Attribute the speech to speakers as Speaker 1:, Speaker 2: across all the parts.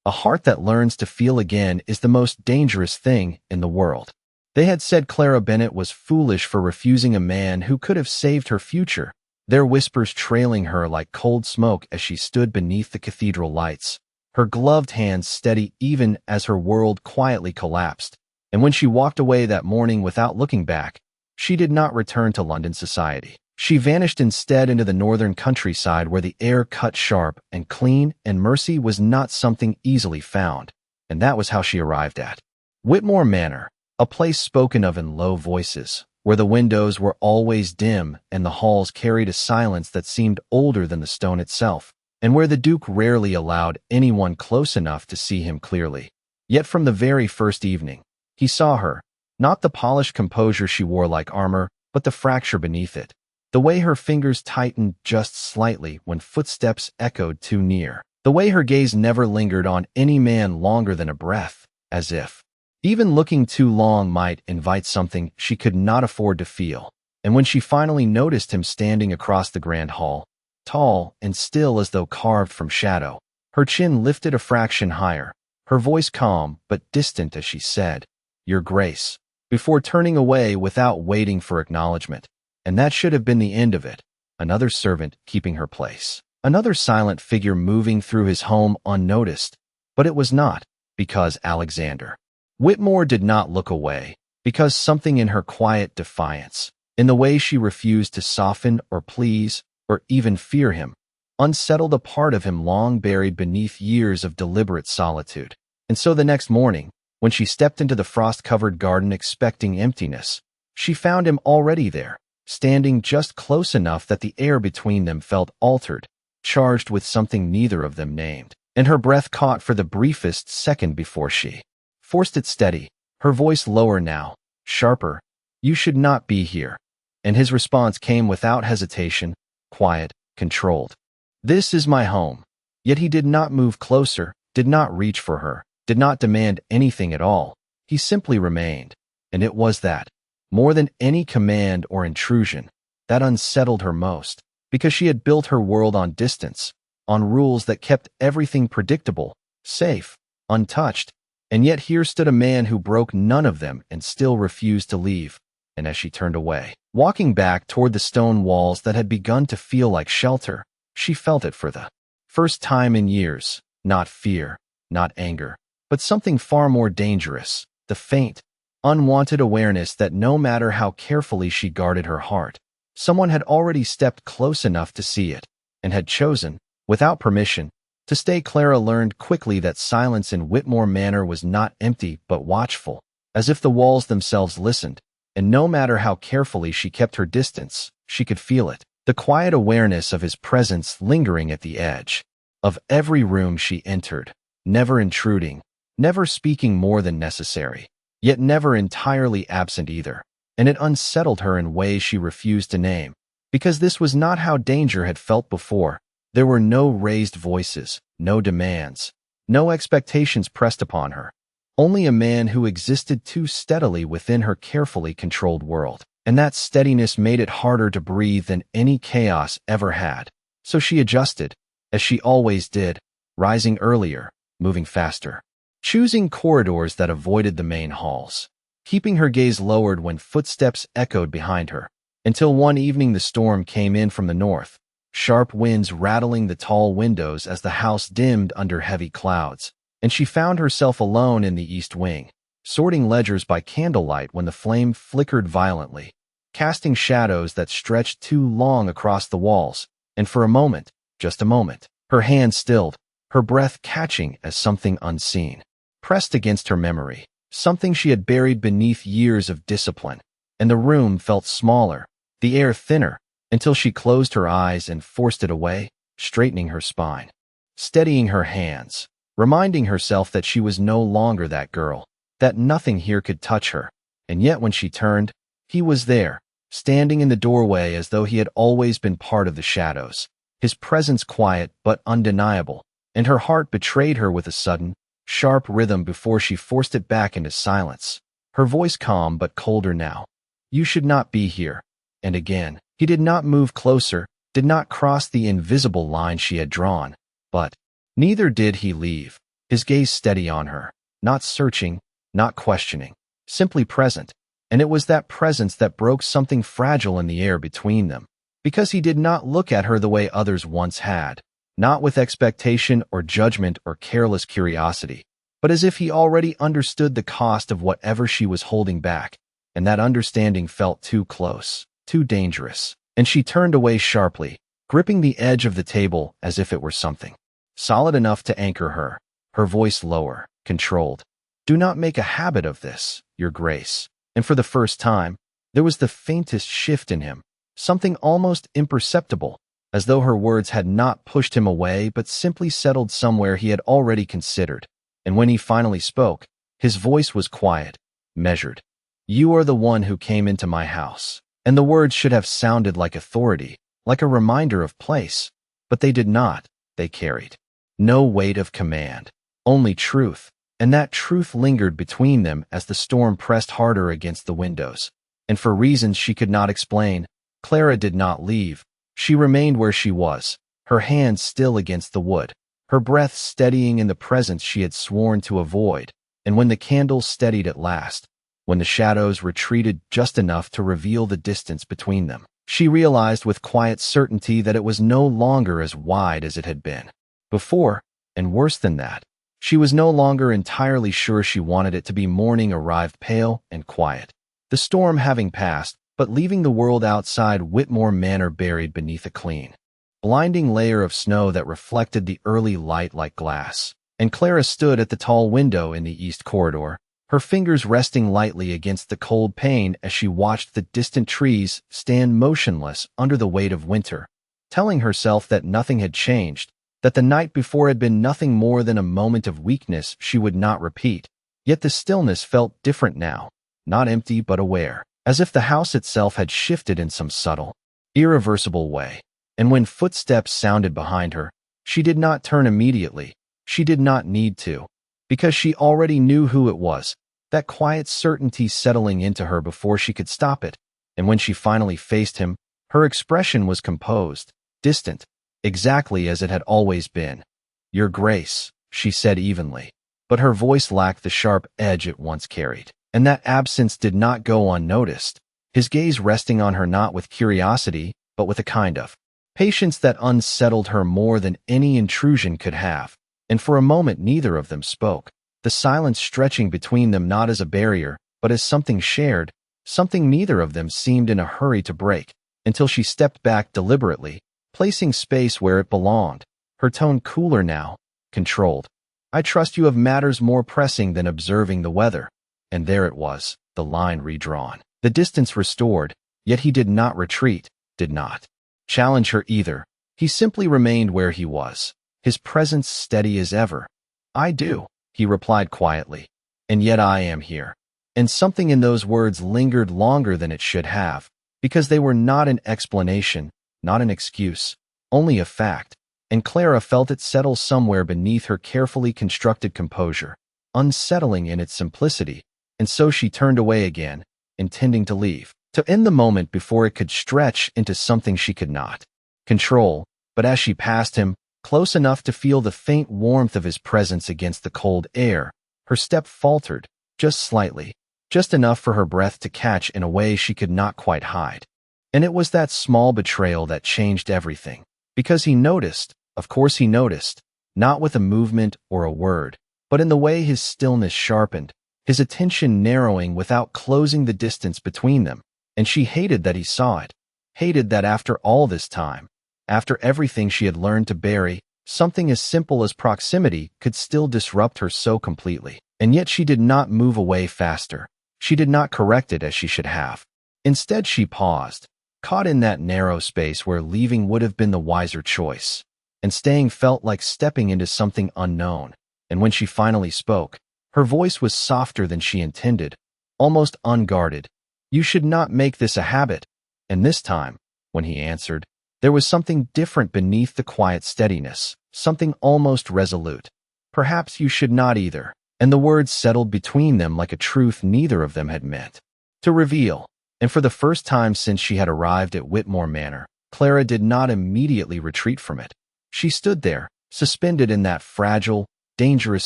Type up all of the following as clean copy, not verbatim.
Speaker 1: A heart that learns to feel again is the most dangerous thing in the world. They had said Clara Bennett was foolish for refusing a man who could have saved her future, their whispers trailing her like cold smoke as she stood beneath the cathedral lights, her gloved hands steady even as her world quietly collapsed. And when she walked away that morning without looking back, she did not return to London society. She vanished instead into the northern countryside where the air cut sharp and clean, and mercy was not something easily found. And that was how she arrived at Whitmore Manor, a place spoken of in low voices, where the windows were always dim and the halls carried a silence that seemed older than the stone itself, and where the Duke rarely allowed anyone close enough to see him clearly. Yet from the very first evening, he saw her, not the polished composure she wore like armor, but the fracture beneath it. The way her fingers tightened just slightly when footsteps echoed too near. The way her gaze never lingered on any man longer than a breath, as if even looking too long might invite something she could not afford to feel. And when she finally noticed him standing across the grand hall, tall and still as though carved from shadow, her chin lifted a fraction higher, her voice calm but distant as she said, "Your Grace," before turning away without waiting for acknowledgement. And that should have been the end of it. Another servant keeping her place. Another silent figure moving through his home unnoticed. But it was not, because Alexander Whitmore did not look away, because something in her quiet defiance, in the way she refused to soften or please or even fear him, unsettled a part of him long buried beneath years of deliberate solitude. And so the next morning, when she stepped into the frost-covered garden expecting emptiness, she found him already there, standing just close enough that the air between them felt altered, charged with something neither of them named. And her breath caught for the briefest second before she forced it steady, her voice lower now, sharper, "You should not be here." And his response came without hesitation, quiet, controlled. "This is my home." Yet he did not move closer, did not reach for her, did not demand anything at all. He simply remained. And it was that, more than any command or intrusion, that unsettled her most, because she had built her world on distance, on rules that kept everything predictable, safe, untouched. And yet here stood a man who broke none of them and still refused to leave. And as she turned away, walking back toward the stone walls that had begun to feel like shelter, she felt it for the first time in years, not fear, not anger, but something far more dangerous, the faint, unwanted awareness that no matter how carefully she guarded her heart, someone had already stepped close enough to see it, and had chosen, without permission, to stay. Clara learned quickly that silence in Whitmore Manor was not empty but watchful, as if the walls themselves listened, and no matter how carefully she kept her distance, she could feel it, the quiet awareness of his presence lingering at the edge of every room she entered, never intruding, never speaking more than necessary, yet never entirely absent either. And it unsettled her in ways she refused to name, because this was not how danger had felt before. There were no raised voices, no demands, no expectations pressed upon her. Only a man who existed too steadily within her carefully controlled world. And that steadiness made it harder to breathe than any chaos ever had. So she adjusted, as she always did, rising earlier, moving faster, choosing corridors that avoided the main halls, keeping her gaze lowered when footsteps echoed behind her, until one evening the storm came in from the north, sharp winds rattling the tall windows as the house dimmed under heavy clouds, and she found herself alone in the east wing, sorting ledgers by candlelight when the flame flickered violently, casting shadows that stretched too long across the walls. And for a moment, just a moment, her hand stilled, her breath catching as something unseen pressed against her memory, something she had buried beneath years of discipline. And the room felt smaller, the air thinner, until she closed her eyes and forced it away, straightening her spine, steadying her hands, reminding herself that she was no longer that girl, that nothing here could touch her. And yet when she turned, he was there, standing in the doorway as though he had always been part of the shadows, his presence quiet but undeniable, and her heart betrayed her with a sudden, sharp rhythm before she forced it back into silence, her voice calm but colder now. "You should not be here." And again, he did not move closer, did not cross the invisible line she had drawn, but neither did he leave. his gaze steady on her, not searching, not questioning, simply present. And it was that presence that broke something fragile in the air between them, because he did not look at her the way others once had, not with expectation or judgment or careless curiosity, but as if he already understood the cost of whatever she was holding back, and that understanding felt too close, too dangerous. And she turned away sharply, gripping the edge of the table as if it were something solid enough to anchor her, her voice lower, controlled. "Do not make a habit of this, Your Grace." And for the first time, there was the faintest shift in him, something almost imperceptible, as though her words had not pushed him away but simply settled somewhere he had already considered. And when he finally spoke, his voice was quiet, measured. "You are the one who came into my house." And the words should have sounded like authority, like a reminder of place, but they did not. They carried no weight of command, only truth. And that truth lingered between them as the storm pressed harder against the windows. And for reasons she could not explain, Clara did not leave. She remained where she was, her hands still against the wood, her breath steadying in the presence she had sworn to avoid. And when the candles steadied at last, when the shadows retreated just enough to reveal the distance between them, she realized with quiet certainty that it was no longer as wide as it had been before, and worse than that, she was no longer entirely sure she wanted it to be. Morning arrived pale and quiet, the storm having passed, but leaving the world outside Whitmore Manor buried beneath a clean, blinding layer of snow that reflected the early light like glass. And Clara stood at the tall window in the east corridor, her fingers resting lightly against the cold pane as she watched the distant trees stand motionless under the weight of winter, telling herself that nothing had changed, that the night before had been nothing more than a moment of weakness she would not repeat. Yet the stillness felt different now, not empty but aware, as if the house itself had shifted in some subtle, irreversible way. And when footsteps sounded behind her, she did not turn immediately. She did not need to, because she already knew who it was, that quiet certainty settling into her before she could stop it. And when she finally faced him, her expression was composed, distant, exactly as it had always been. "Your Grace," she said evenly, but her voice lacked the sharp edge it once carried. And that absence did not go unnoticed, his gaze resting on her not with curiosity, but with a kind of patience that unsettled her more than any intrusion could have. And for a moment neither of them spoke, the silence stretching between them not as a barrier, but as something shared, something neither of them seemed in a hurry to break, until she stepped back deliberately, placing space where it belonged, her tone cooler now, controlled. "I trust you have matters more pressing than observing the weather." And there it was, the line redrawn, the distance restored, yet he did not retreat, did not challenge her either. He simply remained where he was, his presence steady as ever. "I do," he replied quietly, "and yet I am here." And something in those words lingered longer than it should have, because they were not an explanation, not an excuse, only a fact. And Clara felt it settle somewhere beneath her carefully constructed composure, unsettling in its simplicity. And so she turned away again, intending to leave, to end the moment before it could stretch into something she could not control. But as she passed him, close enough to feel the faint warmth of his presence against the cold air, her step faltered, just slightly, just enough for her breath to catch in a way she could not quite hide. And it was that small betrayal that changed everything, because he noticed, of course he noticed, not with a movement or a word, but in the way his stillness sharpened, his attention narrowing without closing the distance between them. And she hated that he saw it, hated that after all this time, after everything she had learned to bury, something as simple as proximity could still disrupt her so completely. And yet she did not move away faster. She did not correct it as she should have. Instead she paused, caught in that narrow space where leaving would have been the wiser choice, and staying felt like stepping into something unknown. And when she finally spoke, her voice was softer than she intended, almost unguarded. "You should not make this a habit." And this time, when he answered, there was something different beneath the quiet steadiness, something almost resolute. "Perhaps you should not either." And the words settled between them like a truth neither of them had meant to reveal. And for the first time since she had arrived at Whitmore Manor, Clara did not immediately retreat from it. She stood there, suspended in that fragile, dangerous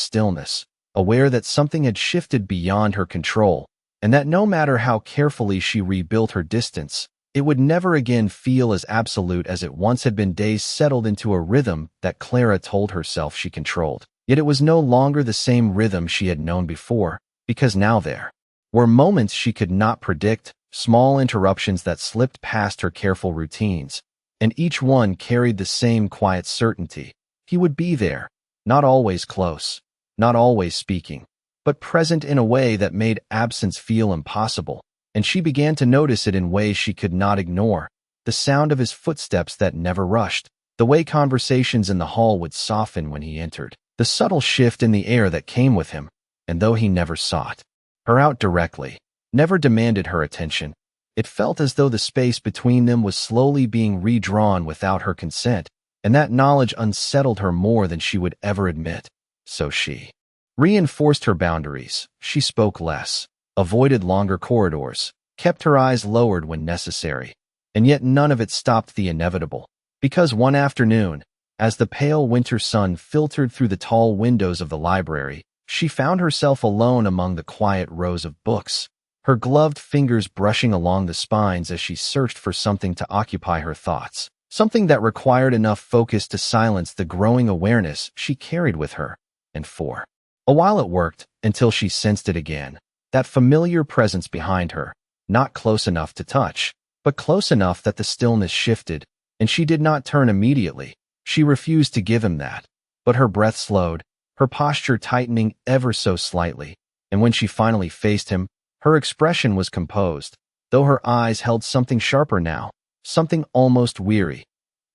Speaker 1: stillness, aware that something had shifted beyond her control, and that no matter how carefully she rebuilt her distance, it would never again feel as absolute as it once had been. Days settled into a rhythm that Clara told herself she controlled. Yet it was no longer the same rhythm she had known before, because now there were moments she could not predict, small interruptions that slipped past her careful routines, and each one carried the same quiet certainty. He would be there, not always close, not always speaking, but present in a way that made absence feel impossible, and she began to notice it in ways she could not ignore. The sound of his footsteps that never rushed, the way conversations in the hall would soften when he entered, the subtle shift in the air that came with him, and though he never sought her out directly, never demanded her attention, it felt as though the space between them was slowly being redrawn without her consent, and that knowledge unsettled her more than she would ever admit. So she reinforced her boundaries. She spoke less, avoided longer corridors, kept her eyes lowered when necessary, and yet none of it stopped the inevitable. Because one afternoon, as the pale winter sun filtered through the tall windows of the library, she found herself alone among the quiet rows of books, her gloved fingers brushing along the spines as she searched for something to occupy her thoughts, something that required enough focus to silence the growing awareness she carried with her. And for a while it worked, until she sensed it again, that familiar presence behind her, not close enough to touch, but close enough that the stillness shifted, and she did not turn immediately. She refused to give him that, but her breath slowed, her posture tightening ever so slightly, and when she finally faced him, her expression was composed, though her eyes held something sharper now, something almost weary.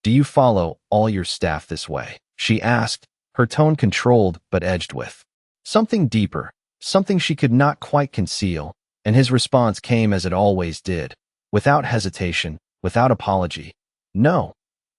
Speaker 1: "Do you follow all your staff this way?" she asked, her tone controlled but edged with something deeper, something she could not quite conceal, and his response came as it always did, without hesitation, without apology. "No,"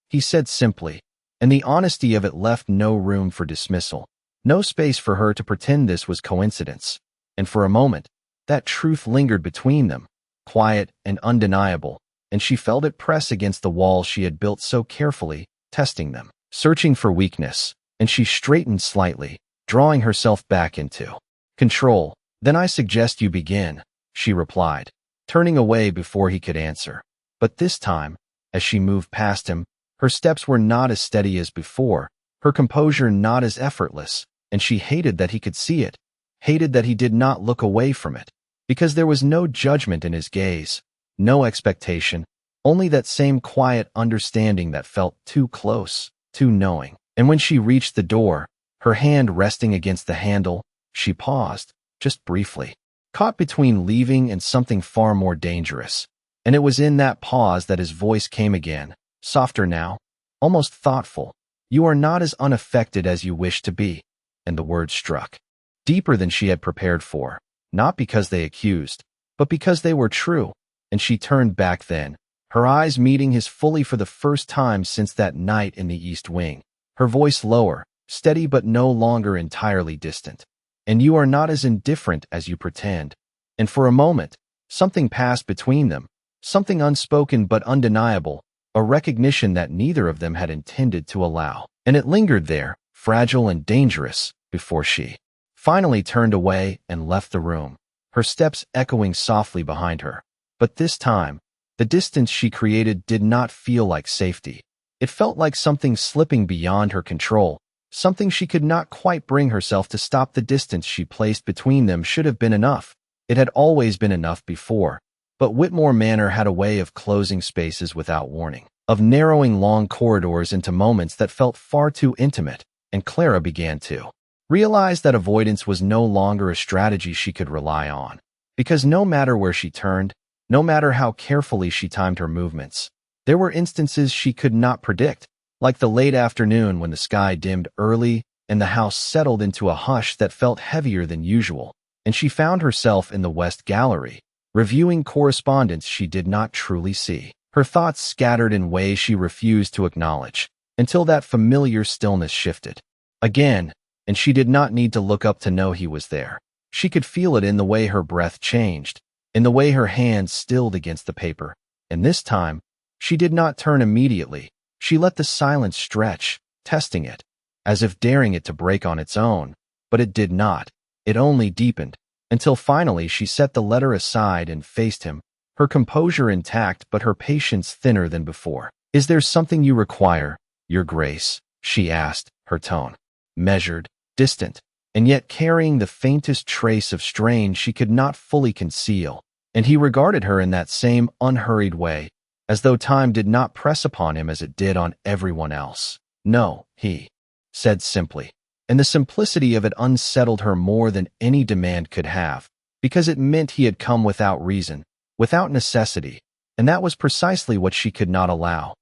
Speaker 1: he said simply, and the honesty of it left no room for dismissal, no space for her to pretend this was coincidence. And for a moment, that truth lingered between them, quiet and undeniable, and she felt it press against the walls she had built so carefully, testing them, searching for weakness, and she straightened slightly, drawing herself back into control. "Then I suggest you begin," she replied, turning away before he could answer. But this time, as she moved past him, her steps were not as steady as before, her composure not as effortless, and she hated that he could see it, hated that he did not look away from it, because there was no judgment in his gaze, no expectation, only that same quiet understanding that felt too close, too knowing. And when she reached the door, her hand resting against the handle, she paused, just briefly, caught between leaving and something far more dangerous. And it was in that pause that his voice came again, softer now, almost thoughtful. "You are not as unaffected as you wish to be." And the words struck deeper than she had prepared for, not because they accused, but because they were true. And she turned back then, her eyes meeting his fully for the first time since that night in the East Wing, her voice lower, steady but no longer entirely distant. "And you are not as indifferent as you pretend." And for a moment, something passed between them, something unspoken but undeniable, a recognition that neither of them had intended to allow. And it lingered there, fragile and dangerous, before she finally turned away and left the room, her steps echoing softly behind her. But this time, the distance she created did not feel like safety. It felt like something slipping beyond her control, something she could not quite bring herself to stop. The distance she placed between them should have been enough. It had always been enough before, but Whitmore Manor had a way of closing spaces without warning, of narrowing long corridors into moments that felt far too intimate, and Clara began to realize that avoidance was no longer a strategy she could rely on, because no matter where she turned, no matter how carefully she timed her movements, there were instances she could not predict, like the late afternoon when the sky dimmed early and the house settled into a hush that felt heavier than usual, and she found herself in the West Gallery, reviewing correspondence she did not truly see, her thoughts scattered in ways she refused to acknowledge, until that familiar stillness shifted again, and she did not need to look up to know he was there. She could feel it in the way her breath changed, in the way her hands stilled against the paper, and this time, she did not turn immediately. She let the silence stretch, testing it, as if daring it to break on its own. But it did not. It only deepened, until finally she set the letter aside and faced him, her composure intact but her patience thinner than before. "Is there something you require, Your Grace?" she asked, her tone measured, distant, and yet carrying the faintest trace of strain she could not fully conceal. And he regarded her in that same unhurried way, as though time did not press upon him as it did on everyone else. "No," he said simply, and the simplicity of it unsettled her more than any demand could have, because it meant he had come without reason, without necessity, and that was precisely what she could not allow.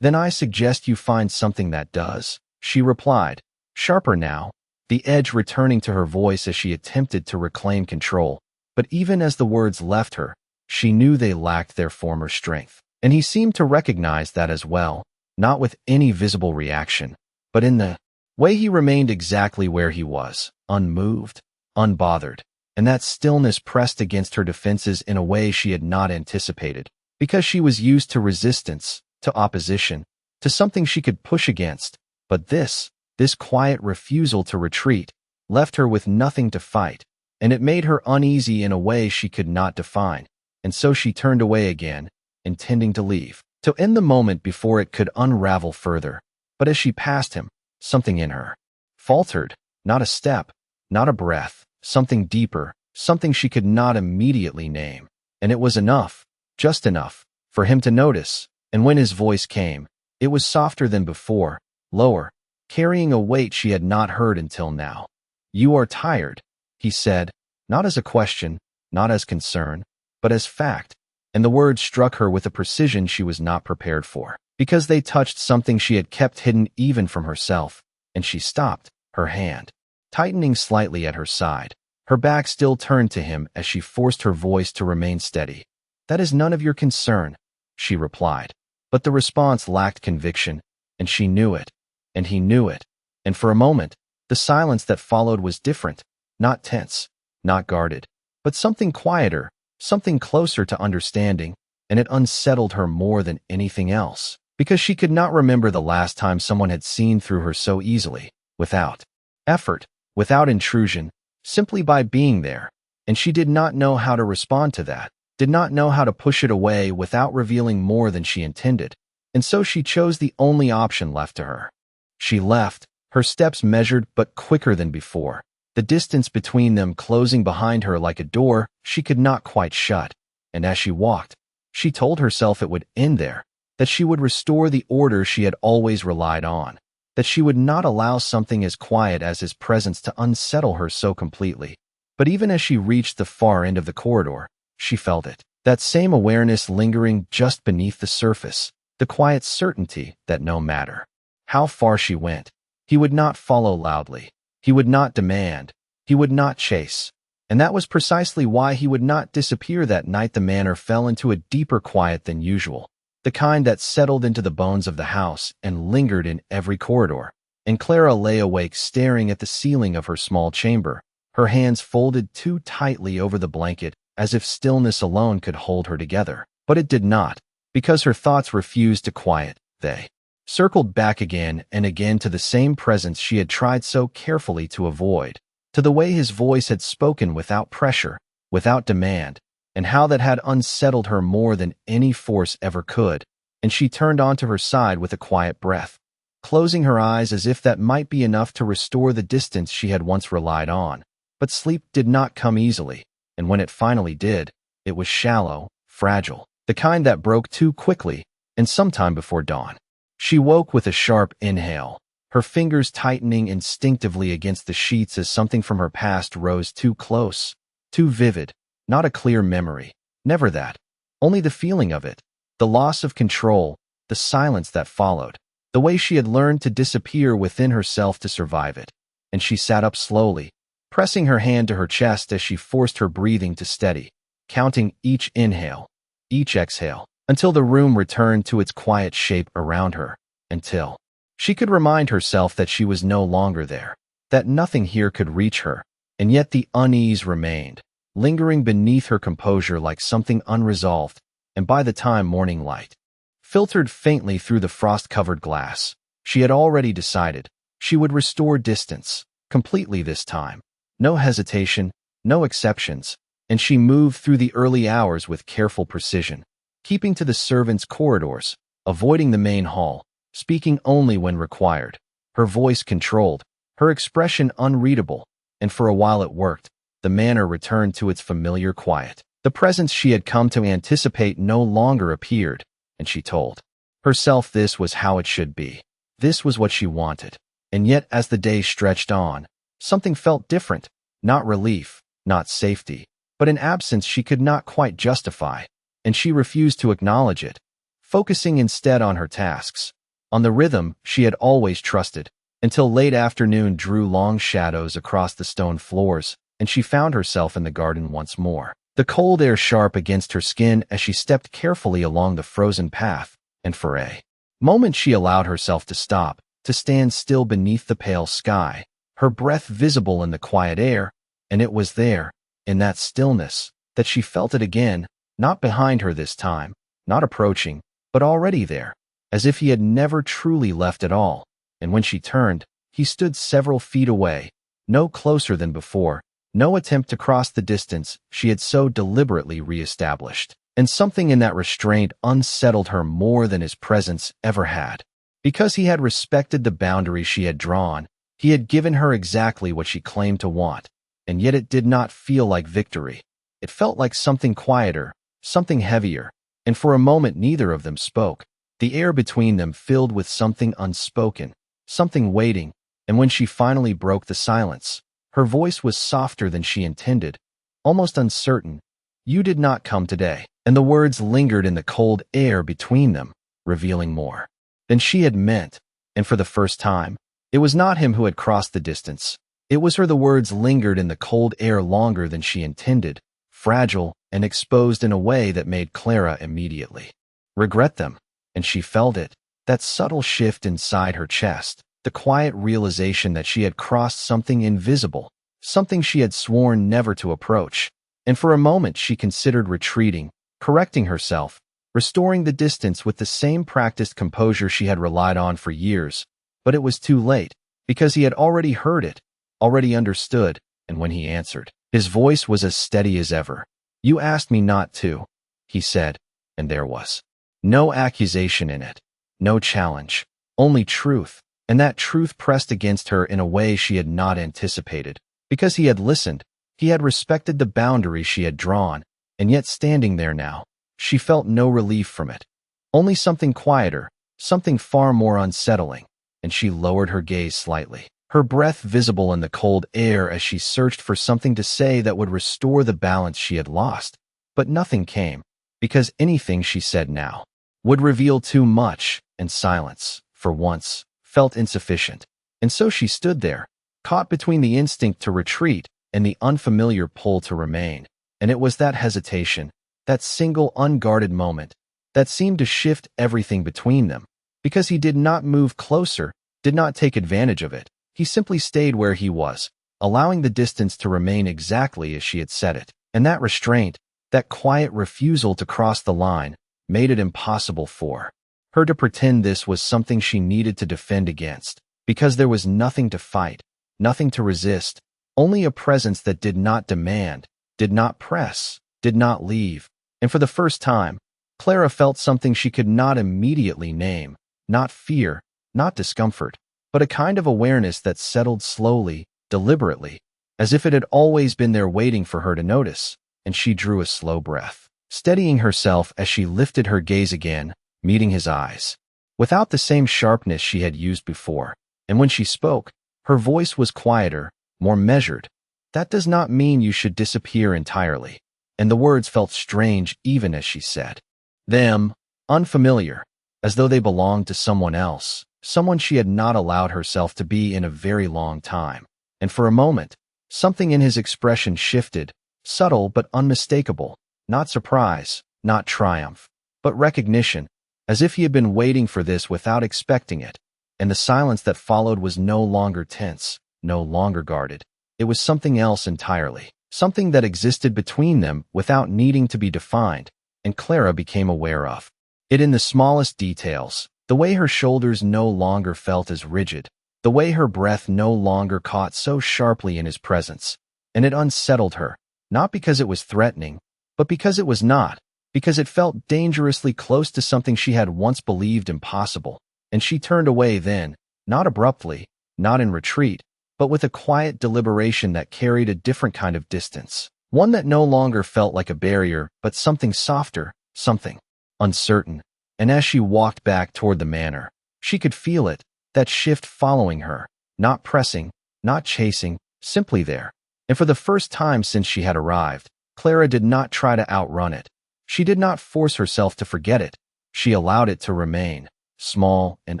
Speaker 1: "Then I suggest you find something that does," she replied, sharper now, the edge returning to her voice as she attempted to reclaim control. But even as the words left her, she knew they lacked their former strength. And he seemed to recognize that as well, not with any visible reaction, but in the way he remained exactly where he was, unmoved, unbothered, and that stillness pressed against her defenses in a way she had not anticipated, because she was used to resistance, to opposition, to something she could push against. But this quiet refusal to retreat, left her with nothing to fight, and it made her uneasy in a way she could not define, and so she turned away again, intending to leave, to end the moment before it could unravel further. But as she passed him, something in her faltered, not a step, not a breath, something deeper, something she could not immediately name. And it was enough, just enough, for him to notice, and when his voice came, it was softer than before, lower, carrying a weight she had not heard until now. "You are tired," he said, not as a question, not as concern, but as fact, and the words struck her with a precision she was not prepared for, because they touched something she had kept hidden even from herself, and she stopped, her hand tightening slightly at her side, her back still turned to him as she forced her voice to remain steady. "That is none of your concern," she replied, but the response lacked conviction, and she knew it, and he knew it, and for a moment, the silence that followed was different, not tense, not guarded, but something quieter, something closer to understanding, and it unsettled her more than anything else, because she could not remember the last time someone had seen through her so easily, without effort, without intrusion, simply by being there, and she did not know how to respond to that, did not know how to push it away without revealing more than she intended, and so she chose the only option left to her. She left, her steps measured but quicker than before, the distance between them closing behind her like a door she could not quite shut, and as she walked, she told herself it would end there, that she would restore the order she had always relied on, that she would not allow something as quiet as his presence to unsettle her so completely. But even as she reached the far end of the corridor, she felt it, that same awareness lingering just beneath the surface, the quiet certainty that no matter how far she went, he would not follow loudly, he would not demand, he would not chase. And that was precisely why he would not disappear that night. The manor fell into a deeper quiet than usual, the kind that settled into the bones of the house and lingered in every corridor. And Clara lay awake staring at the ceiling of her small chamber, her hands folded too tightly over the blanket, as if stillness alone could hold her together. But it did not, because her thoughts refused to quiet. They circled back again and again to the same presence she had tried so carefully to avoid, to the way his voice had spoken without pressure, without demand, and how that had unsettled her more than any force ever could. And she turned onto her side with a quiet breath, closing her eyes as if that might be enough to restore the distance she had once relied on. But sleep did not come easily, and when it finally did, it was shallow, fragile, the kind that broke too quickly, and sometime before dawn. She woke with a sharp inhale, her fingers tightening instinctively against the sheets as something from her past rose too close, too vivid, not a clear memory, never that, only the feeling of it, the loss of control, the silence that followed, the way she had learned to disappear within herself to survive it. And she sat up slowly, pressing her hand to her chest as she forced her breathing to steady, counting each inhale, each exhale, until the room returned to its quiet shape around her, until she could remind herself that she was no longer there, that nothing here could reach her, and yet the unease remained, lingering beneath her composure like something unresolved. And by the time morning light filtered faintly through the frost-covered glass, she had already decided, She would restore distance, completely this time. No hesitation, no exceptions, and she moved through the early hours with careful precision, keeping to the servants' corridors, avoiding the main hall, speaking only when required. Her voice controlled, her expression unreadable, and for a while it worked. The manor returned to its familiar quiet. The presence she had come to anticipate no longer appeared, and she told herself this was how it should be. This was what she wanted. And yet, as the day stretched on, something felt different. Not relief, not safety, but an absence she could not quite justify, and she refused to acknowledge it, focusing instead on her tasks, on the rhythm she had always trusted, until late afternoon drew long shadows across the stone floors, and she found herself in the garden once more. The cold air sharp against her skin as she stepped carefully along the frozen path, and for a moment she allowed herself to stop, to stand still beneath the pale sky, her breath visible in the quiet air, and it was there, in that stillness, that she felt it again, not behind her this time, not approaching, but already there, as if he had never truly left at all. And when she turned, he stood several feet away, no closer than before, no attempt to cross the distance she had so deliberately reestablished. And something in that restraint unsettled her more than his presence ever had. Because he had respected the boundaries she had drawn, he had given her exactly what she claimed to want, and yet it did not feel like victory. It felt like something quieter, something heavier, and for a moment neither of them spoke, the air between them filled with something unspoken, something waiting, and when she finally broke the silence, her voice was softer than she intended, almost uncertain. "You did not come today," and the words lingered in the cold air between them, revealing more than she had meant, and for the first time, it was not him who had crossed the distance. It was her. The words lingered in the cold air longer than she intended, fragile and exposed in a way that made Clara immediately regret them, and she felt it, that subtle shift inside her chest, the quiet realization that she had crossed something invisible, something she had sworn never to approach. And for a moment she considered retreating, correcting herself, restoring the distance with the same practiced composure she had relied on for years. But it was too late, because he had already heard it, already understood, and when he answered, his voice was as steady as ever. "You asked me not to," he said, and there was no accusation in it, no challenge, only truth, and that truth pressed against her in a way she had not anticipated. Because he had listened, he had respected the boundaries she had drawn, and yet standing there now, she felt no relief from it. Only something quieter, something far more unsettling, and she lowered her gaze slightly, her breath visible in the cold air as she searched for something to say that would restore the balance she had lost. But nothing came, because anything she said now would reveal too much, and silence, for once, felt insufficient. And so she stood there, caught between the instinct to retreat and the unfamiliar pull to remain. And it was that hesitation, that single unguarded moment, that seemed to shift everything between them. Because he did not move closer, did not take advantage of it. He simply stayed where he was, allowing the distance to remain exactly as she had set it. And that restraint, that quiet refusal to cross the line, made it impossible for her to pretend this was something she needed to defend against. Because there was nothing to fight, nothing to resist, only a presence that did not demand, did not press, did not leave. And for the first time, Clara felt something she could not immediately name, not fear, not discomfort, but a kind of awareness that settled slowly, deliberately, as if it had always been there waiting for her to notice. And she drew a slow breath, steadying herself as she lifted her gaze again, meeting his eyes, without the same sharpness she had used before. And when she spoke, her voice was quieter, more measured. "That does not mean you should disappear entirely." And the words felt strange even as she said them, unfamiliar, as though they belonged to someone else, someone she had not allowed herself to be in a very long time. And for a moment, something in his expression shifted, subtle but unmistakable, not surprise, not triumph, but recognition, as if he had been waiting for this without expecting it. And the silence that followed was no longer tense, no longer guarded. It was something else entirely, something that existed between them without needing to be defined, and Clara became aware of it in the smallest details, the way her shoulders no longer felt as rigid, the way her breath no longer caught so sharply in his presence, and it unsettled her, not because it was threatening, but because it was not, because it felt dangerously close to something she had once believed impossible, and she turned away then, not abruptly, not in retreat, but with a quiet deliberation that carried a different kind of distance, one that no longer felt like a barrier, but something softer, something uncertain. And as she walked back toward the manor, she could feel it, that shift following her, not pressing, not chasing, simply there. And for the first time since she had arrived, Clara did not try to outrun it. She did not force herself to forget it. She allowed it to remain, small and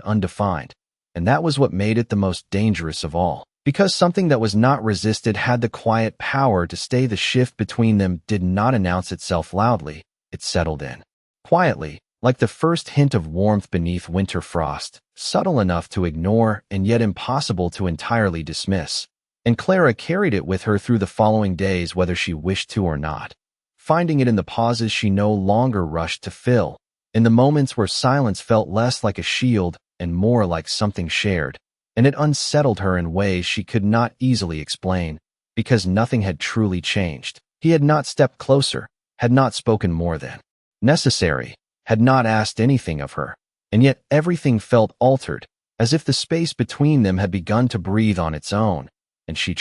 Speaker 1: undefined. And that was what made it the most dangerous of all. Because something that was not resisted had the quiet power to stay. The shift between them did not announce itself loudly, it settled in. Quietly, like the first hint of warmth beneath winter frost, subtle enough to ignore and yet impossible to entirely dismiss. And Clara carried it with her through the following days whether she wished to or not, finding it in the pauses she no longer rushed to fill, in the moments where silence felt less like a shield and more like something shared. And it unsettled her in ways she could not easily explain, because nothing had truly changed. He had not stepped closer, had not spoken more than necessary, had not asked anything of her, and yet everything felt altered, as if the space between them had begun to breathe on its own, and she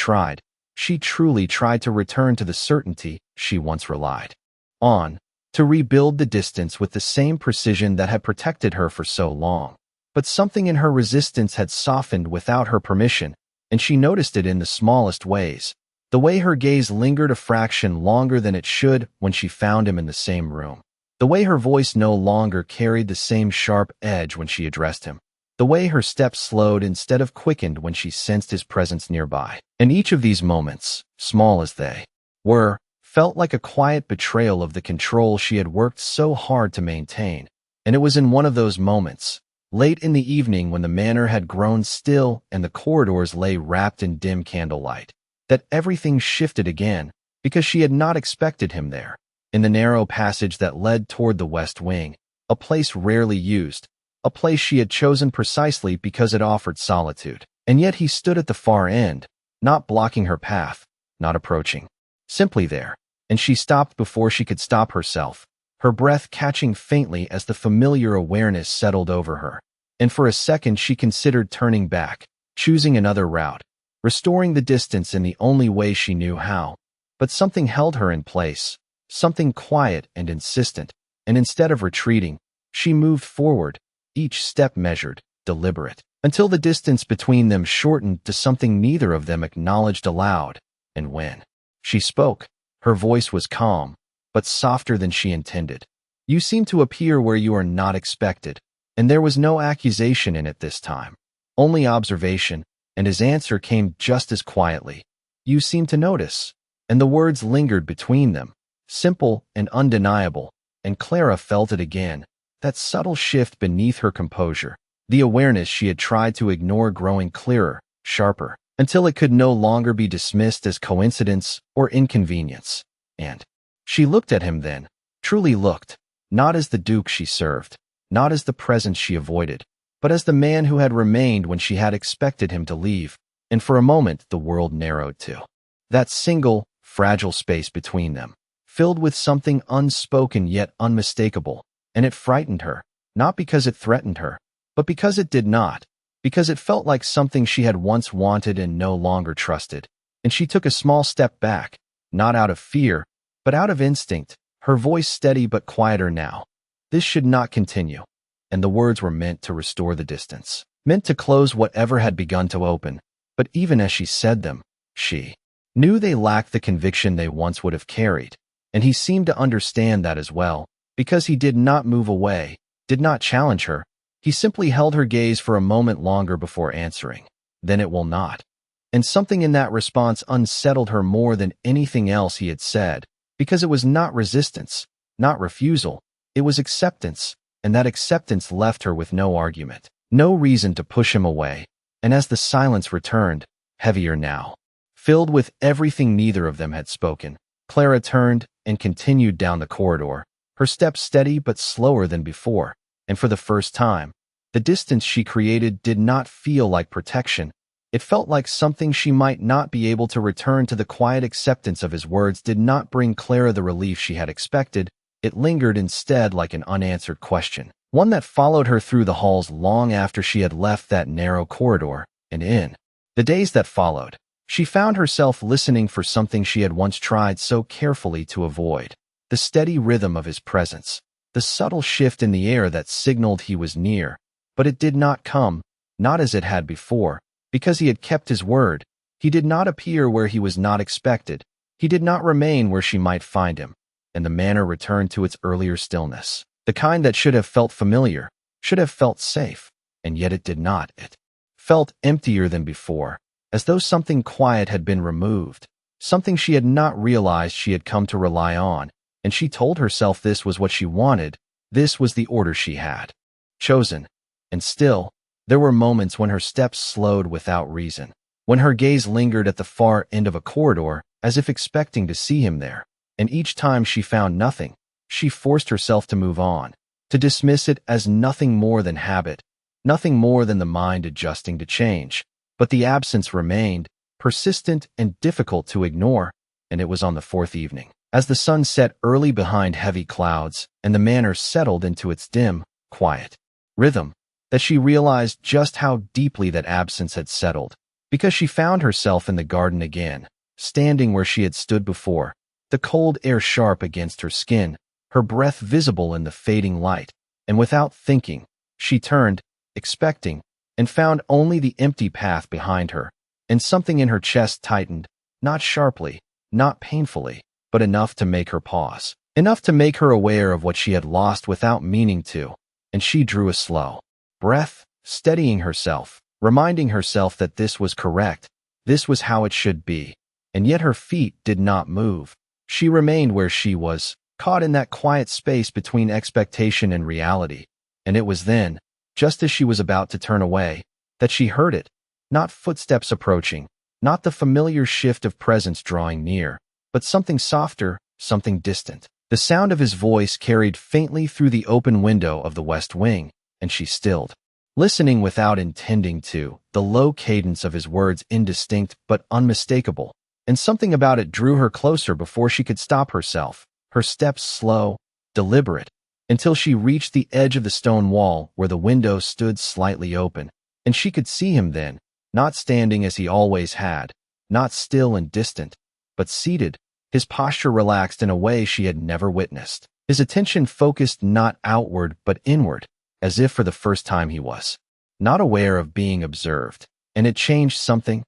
Speaker 1: truly tried to return to the certainty she once relied on, to rebuild the distance with the same precision that had protected her for so long. But something in her resistance had softened without her permission, and she noticed it in the smallest ways. The way her gaze lingered a fraction longer than it should when she found him in the same room. The way her voice no longer carried the same sharp edge when she addressed him. The way her steps slowed instead of quickened when she sensed his presence nearby. And each of these moments, small as they were, felt like a quiet betrayal of the control she had worked so hard to maintain. And it was in one of those moments, late in the evening when the manor had grown still and the corridors lay wrapped in dim candlelight, that everything shifted again, because she had not expected him there. In the narrow passage that led toward the west wing, a place rarely used, a place she had chosen precisely because it offered solitude. And yet he stood at the far end, not blocking her path, not approaching. Simply there, and she stopped before she could stop herself, her breath catching faintly as the familiar awareness settled over her. And for a second she considered turning back, choosing another route, restoring the distance in the only way she knew how. But something held her in place, something quiet and insistent, and instead of retreating, she moved forward, each step measured, deliberate, until the distance between them shortened to something neither of them acknowledged aloud. And when she spoke, her voice was calm, but softer than she intended. "You seem to appear where you are not expected." And there was no accusation in it this time, only observation, and his answer came just as quietly. "You seem to notice." And the words lingered between them, simple and undeniable, and Clara felt it again, that subtle shift beneath her composure, the awareness she had tried to ignore growing clearer, sharper, until it could no longer be dismissed as coincidence or inconvenience. And she looked at him then, truly looked, not as the duke she served, not as the presence she avoided, but as the man who had remained when she had expected him to leave. And for a moment the world narrowed to that single, fragile space between them, filled with something unspoken yet unmistakable. And it frightened her, not because it threatened her, but because it did not, because it felt like something she had once wanted and no longer trusted. And she took a small step back, not out of fear, but out of instinct, her voice steady but quieter now. This should not continue. And the words were meant to restore the distance, meant to close whatever had begun to open. But even as she said them, she knew they lacked the conviction they once would have carried. And he seemed to understand that as well, because he did not move away, did not challenge her. He simply held her gaze for a moment longer before answering. "Then it will not." And something in that response unsettled her more than anything else he had said, because it was not resistance, not refusal, it was acceptance, and that acceptance left her with no argument, no reason to push him away. And as the silence returned, heavier now, filled with everything neither of them had spoken, Clara turned and continued down the corridor, her steps steady but slower than before. And for the first time, The distance she created did not feel like protection. It felt like something she might not be able to return to. The quiet acceptance of his words did not bring Clara the relief she had expected. It lingered instead like an unanswered question, one that followed her through the halls long after she had left that narrow corridor. And in the days that followed, she found herself listening for something she had once tried so carefully to avoid: the steady rhythm of his presence, the subtle shift in the air that signaled he was near. But it did not come, not as it had before, because he had kept his word. He did not appear where he was not expected. He did not remain where she might find him. And the manor returned to its earlier stillness, the kind that should have felt familiar, should have felt safe, and yet it did not. It felt emptier than before, as though something quiet had been removed, something she had not realized she had come to rely on, and she told herself this was what she wanted, this was the order she had chosen. And still, there were moments when her steps slowed without reason, when her gaze lingered at the far end of a corridor, as if expecting to see him there. And each time she found nothing, she forced herself to move on, to dismiss it as nothing more than habit, nothing more than the mind adjusting to change. But the absence remained, persistent and difficult to ignore, and it was on the fourth evening, as the sun set early behind heavy clouds and the manor settled into its dim, quiet rhythm, that she realized just how deeply that absence had settled, because she found herself in the garden again, standing where she had stood before, the cold air sharp against her skin, her breath visible in the fading light, and without thinking, she turned, expecting, and found only the empty path behind her, and something in her chest tightened, not sharply, not painfully, but enough to make her pause, enough to make her aware of what she had lost without meaning to, and she drew a slow breath, steadying herself, reminding herself that this was correct, this was how it should be. And yet her feet did not move. She remained where she was, caught in that quiet space between expectation and reality. And it was then, just as she was about to turn away, that she heard it, not footsteps approaching, not the familiar shift of presence drawing near, but something softer, something distant. The sound of his voice carried faintly through the open window of the west wing, and she stilled, listening without intending to, the low cadence of his words indistinct but unmistakable, and something about it drew her closer before she could stop herself, her steps slow, deliberate, until she reached the edge of the stone wall where the window stood slightly open, and she could see him then, not standing as he always had, not still and distant, but seated, his posture relaxed in a way she had never witnessed, his attention focused not outward but inward, as if for the first time he was not aware of being observed. And it changed something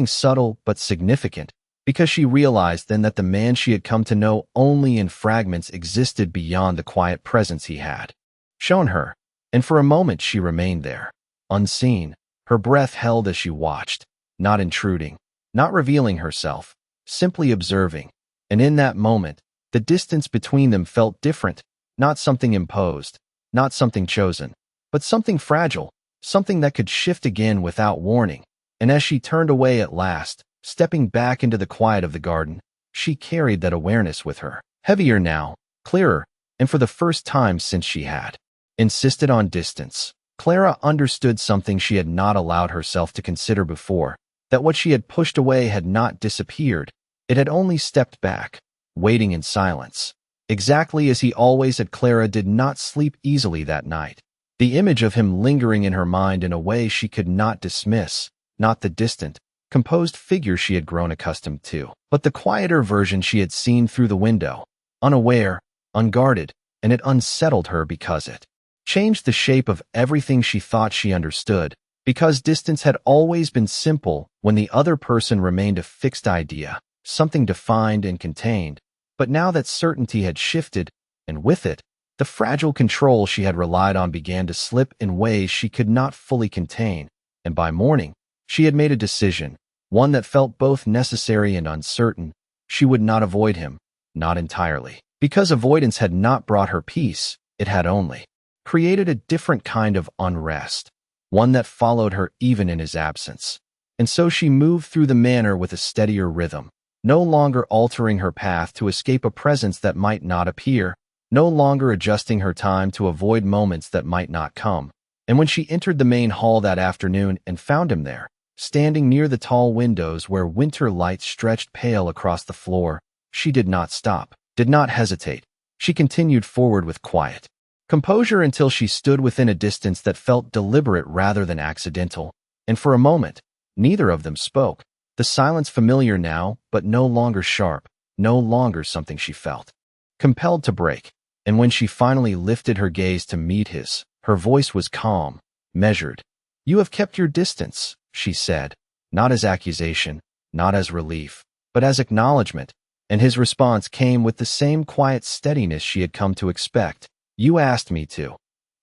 Speaker 1: subtle but significant, because she realized then that the man she had come to know only in fragments existed beyond the quiet presence he had shown her. And for a moment she remained there, unseen, her breath held as she watched, not intruding, not revealing herself, simply observing. And in that moment, the distance between them felt different, not something imposed, not something chosen, but something fragile, something that could shift again without warning. And as she turned away at last, stepping back into the quiet of the garden, she carried that awareness with her, heavier now, clearer, and for the first time since she had insisted on distance, Clara understood something she had not allowed herself to consider before, that what she had pushed away had not disappeared, it had only stepped back, waiting in silence. Exactly as he always had. Clara did not sleep easily that night. The image of him lingering in her mind in a way she could not dismiss, not the distant, composed figure she had grown accustomed to, but the quieter version she had seen through the window, unaware, unguarded, and it unsettled her because it changed the shape of everything she thought she understood, because distance had always been simple when the other person remained a fixed idea, something defined and contained. But now that certainty had shifted, and with it, the fragile control she had relied on began to slip in ways she could not fully contain, and by morning, she had made a decision, one that felt both necessary and uncertain. She would not avoid him, not entirely, because avoidance had not brought her peace, it had only created a different kind of unrest, one that followed her even in his absence. And so she moved through the manor with a steadier rhythm, no longer altering her path to escape a presence that might not appear, no longer adjusting her time to avoid moments that might not come, And when she entered the main hall that afternoon and found him there, standing near the tall windows where winter light stretched pale across the floor, she did not stop, did not hesitate. She continued forward with quiet composure until she stood within a distance that felt deliberate rather than accidental. And for a moment, neither of them spoke, the silence familiar now, but no longer sharp, no longer something she felt compelled to break. And when she finally lifted her gaze to meet his, her voice was calm, measured. "You have kept your distance," she said, not as accusation, not as relief, but as acknowledgement. And his response came with the same quiet steadiness she had come to expect. "You asked me to."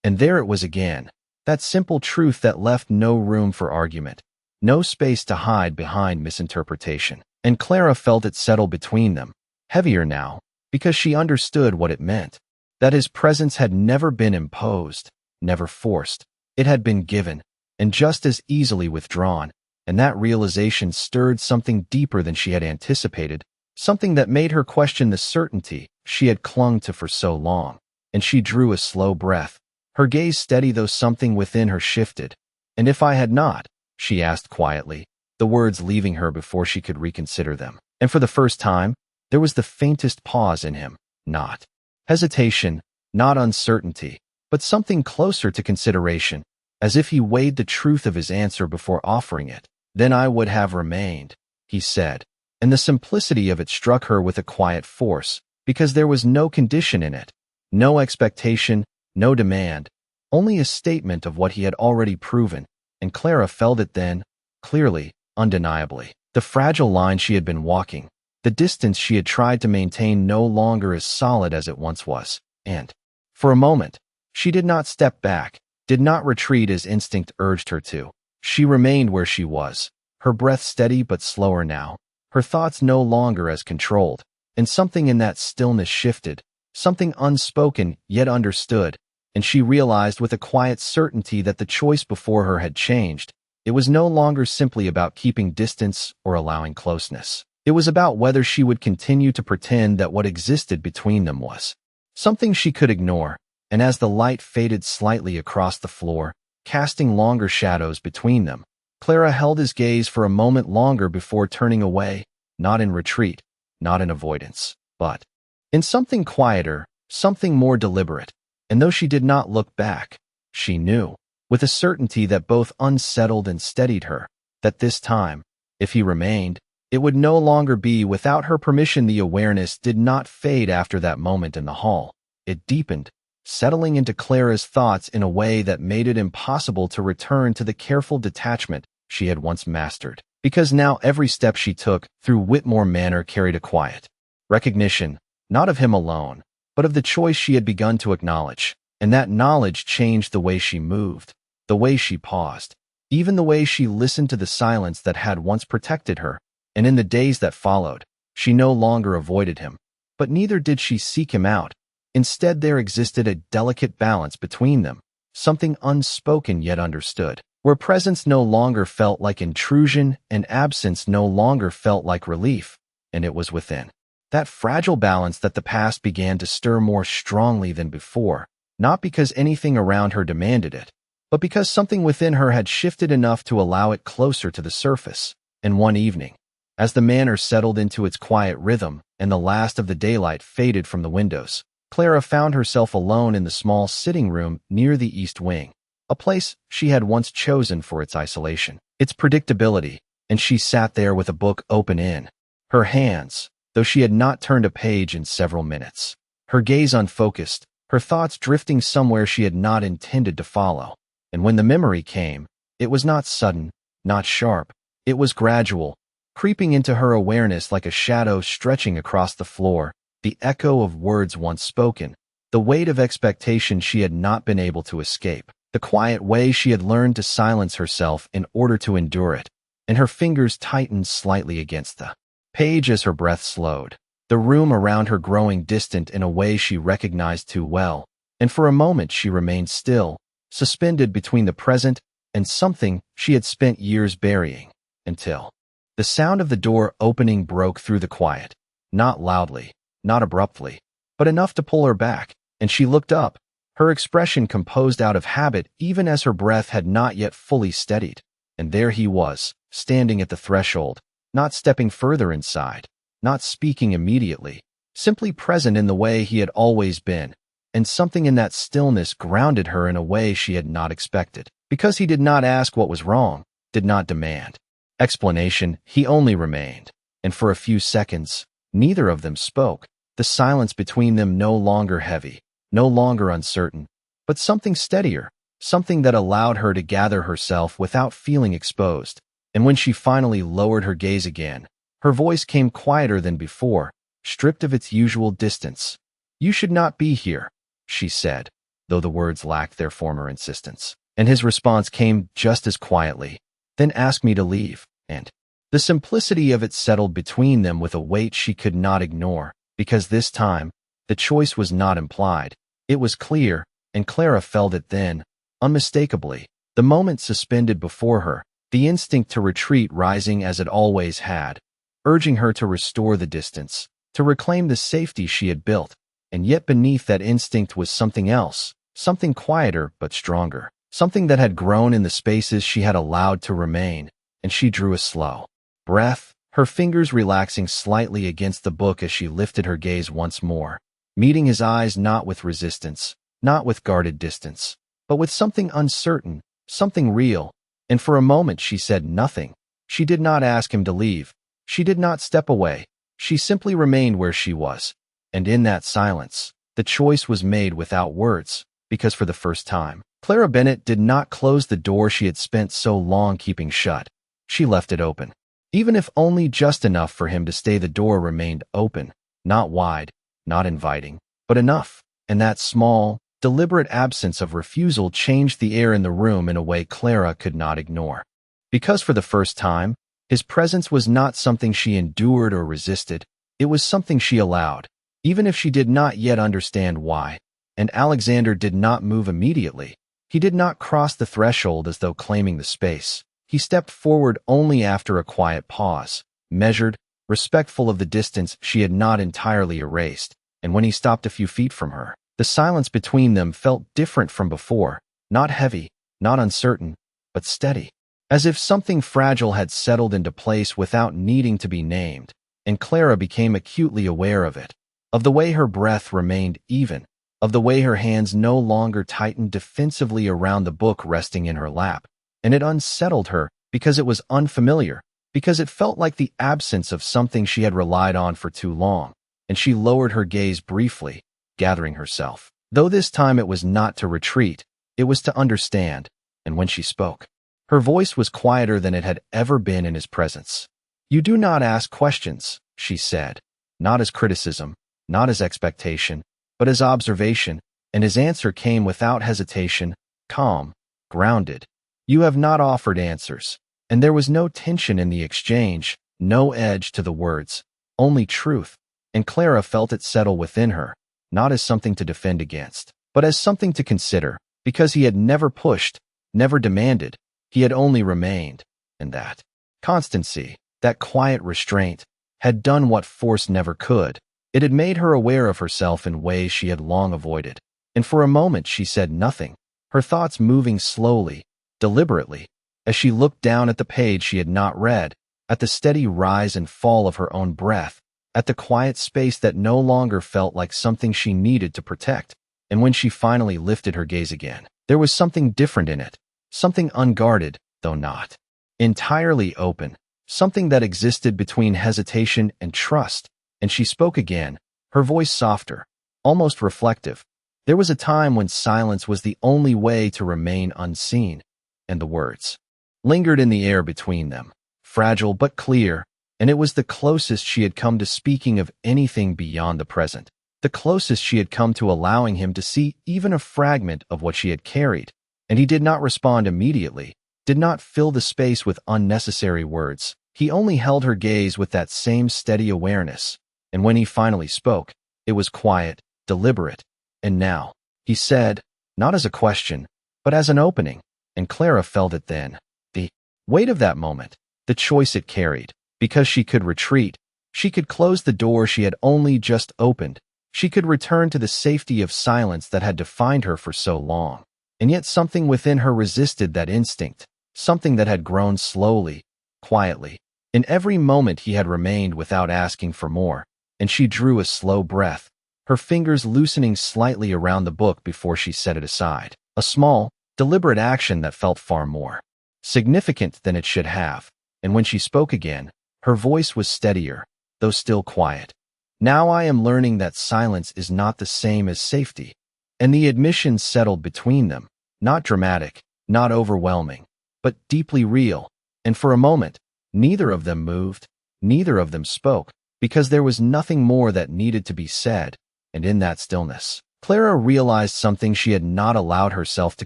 Speaker 1: And there it was again, that simple truth that left no room for argument, no space to hide behind misinterpretation. And Clara felt it settle between them, heavier now, because she understood what it meant. That his presence had never been imposed, never forced. It had been given, and just as easily withdrawn. And that realization stirred something deeper than she had anticipated, something that made her question the certainty she had clung to for so long. And she drew a slow breath, her gaze steady though something within her shifted. "And if I had not?" she asked quietly, the words leaving her before she could reconsider them. And for the first time, there was the faintest pause in him, not hesitation, not uncertainty, but something closer to consideration, as if he weighed the truth of his answer before offering it. "Then I would have remained," he said, and the simplicity of it struck her with a quiet force, because there was no condition in it, no expectation, no demand, only a statement of what he had already proven. And Clara felt it then, clearly, undeniably. The fragile line she had been walking, the distance she had tried to maintain no longer as solid as it once was. And, for a moment, she did not step back, did not retreat as instinct urged her to. She remained where she was, her breath steady but slower now, her thoughts no longer as controlled. And something in that stillness shifted, something unspoken yet understood, and she realized with a quiet certainty that the choice before her had changed. It was no longer simply about keeping distance or allowing closeness. It was about whether she would continue to pretend that what existed between them was something she could ignore. And as the light faded slightly across the floor, casting longer shadows between them, Clara held his gaze for a moment longer before turning away, not in retreat, not in avoidance, but in something quieter, something more deliberate. And though she did not look back, she knew, with a certainty that both unsettled and steadied her, that this time, if he remained, it would no longer be without her permission. The awareness did not fade after that moment in the hall. It deepened, settling into Clara's thoughts in a way that made it impossible to return to the careful detachment she had once mastered. Because now every step she took through Whitmore Manor carried a quiet recognition, not of him alone, but of the choice she had begun to acknowledge. And that knowledge changed the way she moved, the way she paused, even the way she listened to the silence that had once protected her. And in the days that followed, she no longer avoided him, but neither did she seek him out. Instead, there existed a delicate balance between them, something unspoken yet understood, where presence no longer felt like intrusion and absence no longer felt like relief. And it was within that fragile balance that the past began to stir more strongly than before, not because anything around her demanded it, but because something within her had shifted enough to allow it closer to the surface. And one evening, as the manor settled into its quiet rhythm and the last of the daylight faded from the windows, Clara found herself alone in the small sitting room near the east wing, a place she had once chosen for its isolation, its predictability. And she sat there with a book open in her hands, though she had not turned a page in several minutes, her gaze unfocused, her thoughts drifting somewhere she had not intended to follow. And when the memory came, it was not sudden, not sharp, it was gradual, creeping into her awareness like a shadow stretching across the floor, the echo of words once spoken, the weight of expectation she had not been able to escape, the quiet way she had learned to silence herself in order to endure it. And her fingers tightened slightly against the page as her breath slowed, the room around her growing distant in a way she recognized too well. And for a moment she remained still, suspended between the present and something she had spent years burying, until the sound of the door opening broke through the quiet, not loudly, not abruptly, but enough to pull her back. And she looked up, her expression composed out of habit even as her breath had not yet fully steadied. And there he was, standing at the threshold, not stepping further inside, not speaking immediately, simply present in the way he had always been, and something in that stillness grounded her in a way she had not expected. Because he did not ask what was wrong, did not demand explanation, he only remained. And for a few seconds, neither of them spoke, the silence between them no longer heavy, no longer uncertain, but something steadier, something that allowed her to gather herself without feeling exposed. And when she finally lowered her gaze again, her voice came quieter than before, stripped of its usual distance. "You should not be here," she said, though the words lacked their former insistence. And his response came just as quietly, "Then ask me to leave." And the simplicity of it settled between them with a weight she could not ignore, because this time, the choice was not implied. It was clear, and Clara felt it then, unmistakably. The moment suspended before her, the instinct to retreat rising as it always had, urging her to restore the distance, to reclaim the safety she had built. And yet beneath that instinct was something else, something quieter but stronger, something that had grown in the spaces she had allowed to remain. And she drew a slow breath, her fingers relaxing slightly against the book as she lifted her gaze once more, meeting his eyes not with resistance, not with guarded distance, but with something uncertain, something real. And for a moment she said nothing. She did not ask him to leave. She did not step away. She simply remained where she was. And in that silence, the choice was made without words, because for the first time, Clara Bennett did not close the door she had spent so long keeping shut. She left it open. Even if only just enough for him to stay, the door remained open, not wide, not inviting, but enough. And that small, deliberate absence of refusal changed the air in the room in a way Clara could not ignore. Because for the first time, his presence was not something she endured or resisted. It was something she allowed, even if she did not yet understand why. And Alexander did not move immediately. He did not cross the threshold as though claiming the space. He stepped forward only after a quiet pause, measured, respectful of the distance she had not entirely erased. And when he stopped a few feet from her, the silence between them felt different from before, not heavy, not uncertain, but steady, as if something fragile had settled into place without needing to be named. And Clara became acutely aware of it, of the way her breath remained even, of the way her hands no longer tightened defensively around the book resting in her lap. And it unsettled her because it was unfamiliar, because it felt like the absence of something she had relied on for too long. And she lowered her gaze briefly, gathering herself. Though this time it was not to retreat, it was to understand. And when she spoke, her voice was quieter than it had ever been in his presence. "You do not ask questions," she said, not as criticism, not as expectation, but as observation. And his answer came without hesitation, calm, grounded. "You have not offered answers." And there was no tension in the exchange, no edge to the words, only truth. And Clara felt it settle within her, not as something to defend against, but as something to consider, because he had never pushed, never demanded, he had only remained. And that constancy, that quiet restraint, had done what force never could. It had made her aware of herself in ways she had long avoided. And for a moment she said nothing, her thoughts moving slowly, deliberately, as she looked down at the page she had not read, at the steady rise and fall of her own breath, at the quiet space that no longer felt like something she needed to protect. And when she finally lifted her gaze again, there was something different in it, something unguarded, though not entirely open, something that existed between hesitation and trust. And she spoke again, her voice softer, almost reflective. There was a time when silence was the only way to remain unseen. And the words lingered in the air between them, fragile but clear, and it was the closest she had come to speaking of anything beyond the present, the closest she had come to allowing him to see even a fragment of what she had carried. And he did not respond immediately, did not fill the space with unnecessary words. He only held her gaze with that same steady awareness. And when he finally spoke, it was quiet, deliberate. "And now," he said, not as a question, but as an opening. And Clara felt it then, the weight of that moment, the choice it carried. Because she could retreat, she could close the door she had only just opened. She could return to the safety of silence that had defined her for so long. And yet something within her resisted that instinct, something that had grown slowly, quietly. In every moment he had remained without asking for more, and she drew a slow breath, her fingers loosening slightly around the book before she set it aside. A small, deliberate action that felt far more significant than it should have. And when she spoke again, her voice was steadier, though still quiet. Now I am learning that silence is not the same as safety. And the admission settled between them, not dramatic, not overwhelming, but deeply real. And for a moment, neither of them moved, neither of them spoke, because there was nothing more that needed to be said. And in that stillness, Clara realized something she had not allowed herself to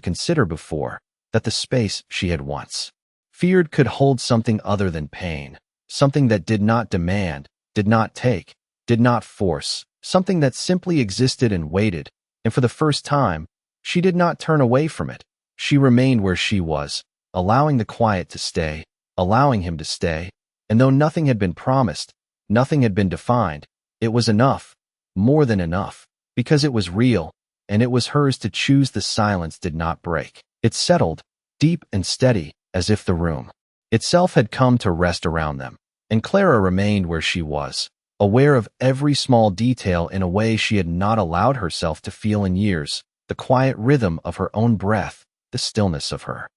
Speaker 1: consider before, that the space she had once feared could hold something other than pain, something that did not demand, did not take, did not force, something that simply existed and waited. And for the first time, she did not turn away from it. She remained where she was, allowing the quiet to stay, allowing him to stay. And though nothing had been promised, nothing had been defined, it was enough, more than enough, because it was real, and it was hers to choose. The silence did not break. It settled, deep and steady, as if the room itself had come to rest around them. And Clara remained where she was, aware of every small detail in a way she had not allowed herself to feel in years, the quiet rhythm of her own breath, the stillness of her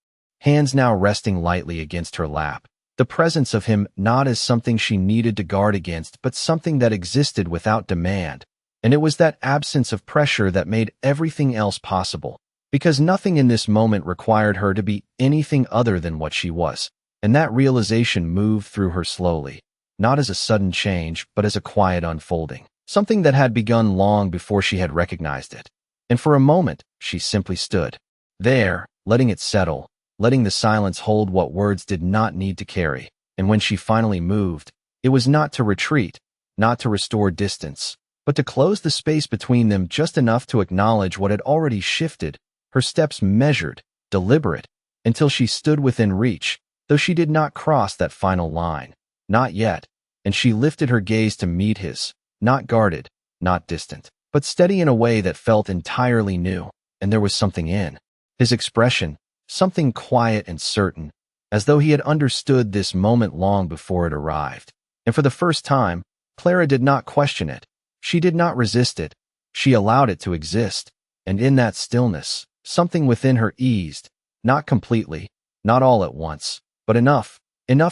Speaker 1: hands now resting lightly against her lap, the presence of him not as something she needed to guard against, but something that existed without demand. And it was that absence of pressure that made everything else possible, because nothing in this moment required her to be anything other than what she was. And that realization moved through her slowly, not as a sudden change, but as a quiet unfolding, something that had begun long before she had recognized it. And for a moment, she simply stood there, letting it settle, letting the silence hold what words did not need to carry. And when she finally moved, it was not to retreat, not to restore distance, but to close the space between them just enough to acknowledge what had already shifted, her steps measured, deliberate, until she stood within reach, though she did not cross that final line. Not yet. And she lifted her gaze to meet his, not guarded, not distant, but steady in a way that felt entirely new. And there was something in his expression, something quiet and certain, as though he had understood this moment long before it arrived. And for the first time, Clara did not question it. She did not resist it. She allowed it to exist. And in that stillness, something within her eased, not completely, not all at once, but enough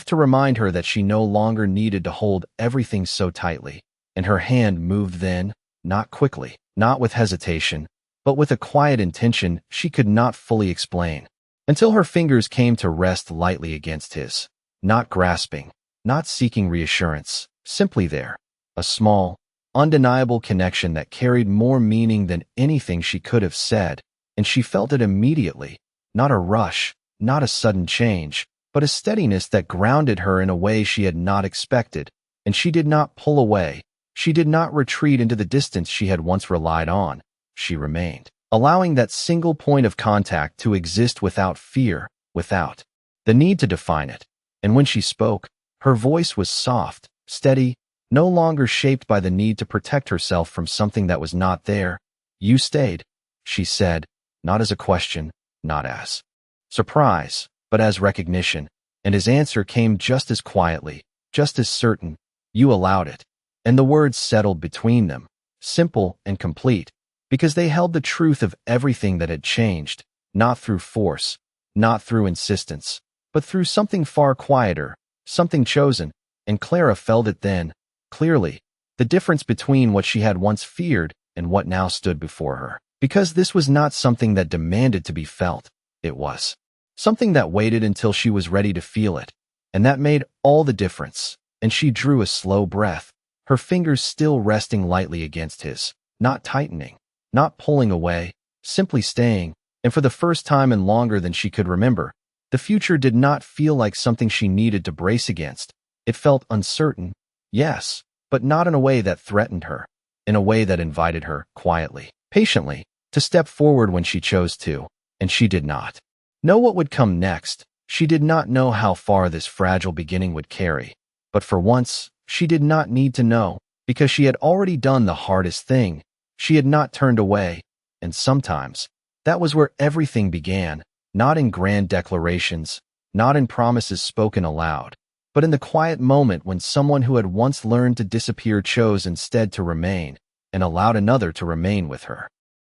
Speaker 1: to remind her that she no longer needed to hold everything so tightly. And her hand moved then, not quickly, not with hesitation, but with a quiet intention she could not fully explain, until her fingers came to rest lightly against his, not grasping, not seeking reassurance, simply there, a small, undeniable connection that carried more meaning than anything she could have said. And she felt it immediately, not a rush, not a sudden change, but a steadiness that grounded her in a way she had not expected. And she did not pull away. She did not retreat into the distance she had once relied on. She remained, allowing that single point of contact to exist without fear, without the need to define it. And when she spoke, her voice was soft, steady, no longer shaped by the need to protect herself from something that was not there. You stayed, she said, not as a question, not as surprise, but as recognition. And his answer came just as quietly, just as certain. You allowed it. And the words settled between them, simple and complete, because they held the truth of everything that had changed, not through force, not through insistence, but through something far quieter, something chosen. And Clara felt it then, clearly, the difference between what she had once feared and what now stood before her. Because this was not something that demanded to be felt, it was something that waited until she was ready to feel it. And that made all the difference. And she drew a slow breath, her fingers still resting lightly against his, not tightening, not pulling away, simply staying. And for the first time in longer than she could remember, the future did not feel like something she needed to brace against. It felt uncertain, yes, but not in a way that threatened her, in a way that invited her, quietly, patiently, to step forward when she chose to. And she did not know what would come next. She did not know how far this fragile beginning would carry. But for once, she did not need to know, because she had already done the hardest thing, She had not turned away, and sometimes that was where everything began, not in grand declarations, not in promises spoken aloud, but in the quiet moment when someone who had once learned to disappear chose instead to remain, and allowed another to remain with her.